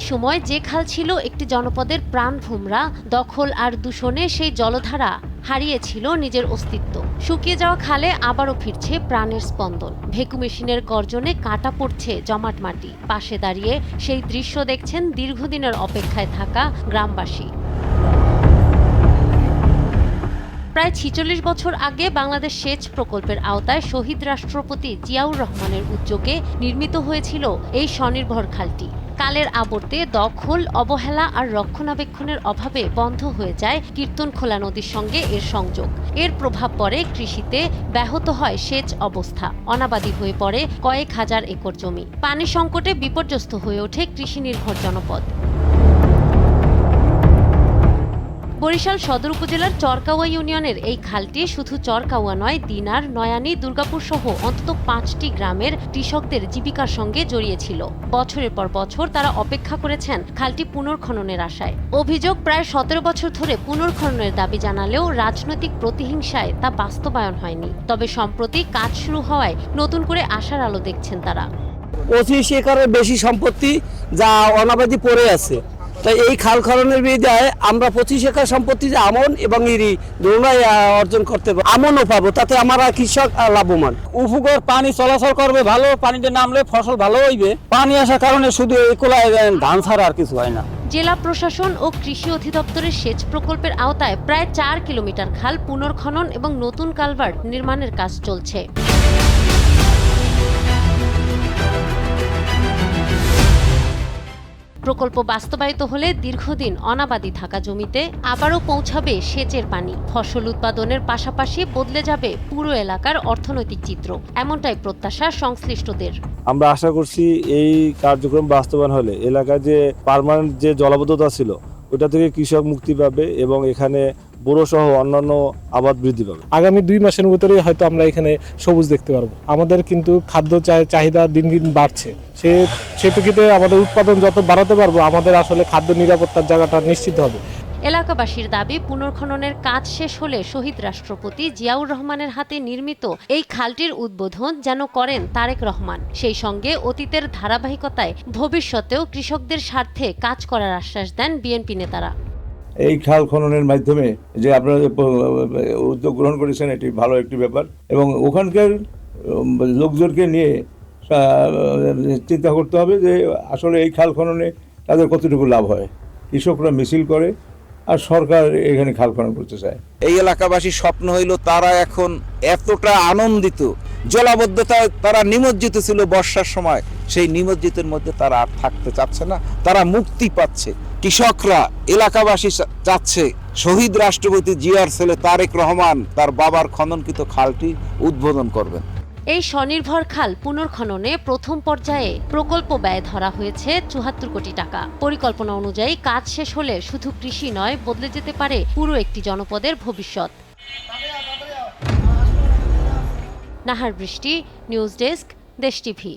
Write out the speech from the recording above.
একসময় যে খাল ছিল একটি জনপদের প্রাণভোমরা, দখল আর দূষণে সেই জলধারা হারিয়েছিল নিজের অস্তিত্ব। শুকিয়ে যাওয়া খালে আবারও ফিরছে প্রাণের স্পন্দন। ভেকু মেশিনের গর্জনে কাটা পড়ছে জমাট মাটি। পাশে দাঁড়িয়ে সেই দৃশ্য দেখছেন দীর্ঘদিনের অপেক্ষায় থাকা গ্রামবাসী। প্রায় ৪৬ বছর আগে বাংলাদেশ সেচ প্রকল্পের আওতায় শহীদ রাষ্ট্রপতি জিয়াউর রহমানের উদ্যোগে নির্মিত হয়েছিল এই স্বনির্ভর খালটি। কালের আবর্তে দখল, অবহেলা আর রক্ষণাবেক্ষণের অভাবে বন্ধ হয়ে যায় কীর্তনখোলা নদীর সঙ্গে এর সংযোগ। এর প্রভাব পড়ে কৃষিতে, ব্যাহত হয় সেচ অবস্থা, অনাবাদি হয়ে পড়ে কয়েক হাজার একর জমি। পানি সংকটে বিপর্যস্ত হয়ে ওঠে কৃষি নির্ভর জনপদ। বরিশাল সদর উপজেলার চরকাওয়া ইউনিয়নের এই খালটি শুধু চরকাওয়া নয়, দিনার, নয়ানী, দুর্গাপুর সহ অন্তত ৫টি গ্রামের কৃষকদের জীবিকার সঙ্গে জড়িয়েছিল। বছরের পর বছর তারা অপেক্ষা করেছেন খালটি পুনর্খননের আশায়। অভিযোগ, প্রায় ১৭ বছর ধরে পুনর্খননের দাবি জানালেও রাজনৈতিক প্রতিহিংসায় তা বাস্তবায়ন হয়নি। তবে সম্প্রতি কাজ শুরু হওয়ায় নতুন করে আশার আলো দেখছেন তারা। ২৫ একরের বেশি সম্পত্তি যা অনাবাদি পড়ে আছে, তাই এই খাল খননের বিধায় আমরা ২৫ একর সম্পত্তি যে আমন এবং ইরি দুটোই অর্জন করতে পারবো, আমনও পাবো, তাতে আমরা কৃষক লাভবান। উপকূল পানি চলাচল করবে ভালো, পানিতে নামলে ফসল ভালো হইবে। পানি আসার কারণে শুধু এই কোলায় ধান ছাড়া আর কিছু হয় না। জেলা প্রশাসন ও কৃষি অধিদপ্তরের সেচ প্রকল্পের আওতায় প্রায় ৪ কিলোমিটার খাল পুনর্খনন এবং নতুন কালভার্ট নির্মাণের কাজ চলছে। প্রকল্প বাস্তবায়িত হলে দীর্ঘদিন অনাবাদি থাকা জমিতে আবারও পৌঁছাবে সেচের পানি। ফসল উৎপাদনের পাশাপাশি বদলে যাবে পুরো এলাকার অর্থনৈতিক চিত্র, এমনটাই প্রত্যাশা সংশ্লিষ্টদের। আমরা আশা করছি এই কার্যক্রম বাস্তবায়ন হলে এলাকায় যে পার্মানেন্ট যে জলাবদ্ধতা ছিল ওটা থেকে কৃষক মুক্তি পাবে এবং এখানে বোরো সহ অন্যান্য আবাদ বৃদ্ধি পাবে। আগামী ২ মাসের ভিতরে হয়তো আমরা এখানে সবুজ দেখতে পারবো। আমাদের কিন্তু খাদ্য চাহিদা দিন দিন বাড়ছে। সে প্রেক্ষিতে আমাদের উৎপাদন যত বাড়াতে পারবো, আমাদের আসলে খাদ্য নিরাপত্তার জায়গাটা নিশ্চিত হবে। এলাকাবাসীর দাবি, পুনর্খননের কাজ শেষ হলে শহীদ রাষ্ট্রপতি জিয়াউর রহমানের হাতে নির্মিত এই খালটির উদ্বোধন যেন করেন তারেক রহমান। সেই সঙ্গে অতীতের ধারাবাহিকতায় ভবিষ্যতেও কৃষকদের স্বার্থে কাজ করার আশ্বাস দেন বিএনপি নেতারা। এই খাল খননের মাধ্যমে যে আপনারা উদ্যোগ গ্রহণ করেছেন, এটি ভালো একটি ব্যাপার এবং ওখানকার লোকজনকে নিয়ে চিন্তা করতে হবে যে আসলে এই খাল খননে তাদের কতটুকু লাভ হয়। কৃষকরা মিছিল করে আর সরকার এখানে খাল খনন করতে চায়। এই এলাকাবাসীর স্বপ্ন হইল তারা এখন এতটা আনন্দিত, জলাবদ্ধতায় তারা নিমজ্জিত ছিল বর্ষার সময়, সেই নিমজ্জিতের মধ্যে তারা আর থাকতে চাচ্ছে না, তারা মুক্তি পাচ্ছে। কৃষকরা, এলাকাবাসী চাচ্ছে শহীদ রাষ্ট্রপতি জিয়ার ছেলে তারেক রহমান তার বাবার খননকৃত খালটি উদ্বোধন করবেন। এই স্বনির্ভর খাল পুনর্খননে প্রথম পর্যায়ে প্রকল্প ব্যয় ধরা হয়েছে ৭৪ কোটি টাকা। পরিকল্পনা অনুযায়ী কাজ শেষ হলে শুধু কৃষি নয়, বদলে যেতে পারে পুরো একটি জনপদের ভবিষ্যৎ। নাহার বৃষ্টি, নিউজ ডেস্ক, দেশ টিভি।